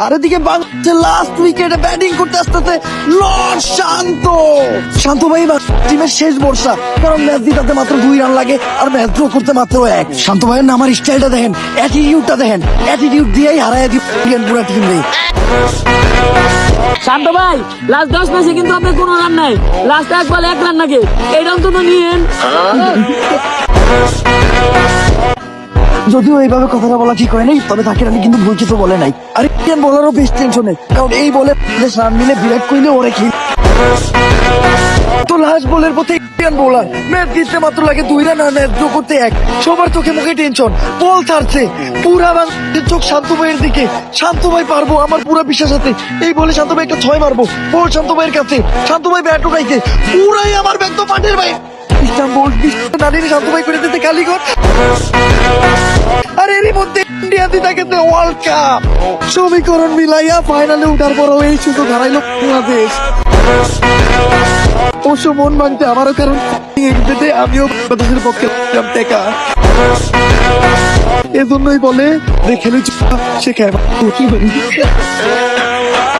আর এদিকে বাংলাদেশের লাস্ট উইকেটে ব্যাটিং করতে আসতেছে লর্ড শান্ত। শান্ত ভাই টিমের শেষ ভরসা, কারণ ম্যাচ জিতাতে মাত্র 2 রান লাগে আর ম্যাচ ড্র করতে মাত্র 1। শান্ত ভাইয়ের নামার স্টাইলটা দেখেন, অ্যাটিটিউডটা দেখেন, অ্যাটিটিউড দিয়েই হারায় দিবেন পুরো টিম রে। শান্ত ভাই লাস্ট 10 ম্যাচে কিন্তু আপনার কোনো রান নাই, লাস্ট 1 বলে 1 রান নাকি, এই রান তো নিয়েন। যদিও এইভাবে কথাটা বলা ঠিক হয় নাই, তবে তাকে আমি কিন্তু ভুল কিছু বলে নাই। আর ইন্ডিয়ান বোলারও বেশ টেনশনে, কারণ এই বলে রান নিলে বিরাট কোহলি ওরে খেল। তো লাস্ট বলের পথে ইন্ডিয়ান বোলার, ম্যাচ জিততে মাত্র লাগে 2 রান আর ম্যাচ ড্র করতে 1। সবার চোখে মুখে টেনশন, বল ছাড়ছে, পুরা বাংলাদেশের চোখ শান্ত ভাইয়ের দিকে। শান্ত ভাই পারবো, আমার পুরা বিশ্বাস আছে। এই বলে শান্ত ভাই একটা 6 মারবো, বল শান্ত ভাইয়ের কাছে, শান্ত ভাই ব্যাট উঠাইছে, পুরাই আমার ব্যাট তো পাটের ভাই। ইস্তাম্বুল নানির শান্ত ভাই করে দিতে কালীগঞ্জ। আর এরই মধ্যে ইন্ডিয়া জিতে ওয়ার্ল্ড কাপ। সমীকরণ মিলাইয়া ফাইনালে উঠার পরও এই সুযোগ হারাইল বাংলাদেশ। অবশ্য মন ভাঙতে আমারও, কারণ আমিও বাংলাদেশের পক্ষে টেকা। এজন্যই বলে যে খেলে সে খায়।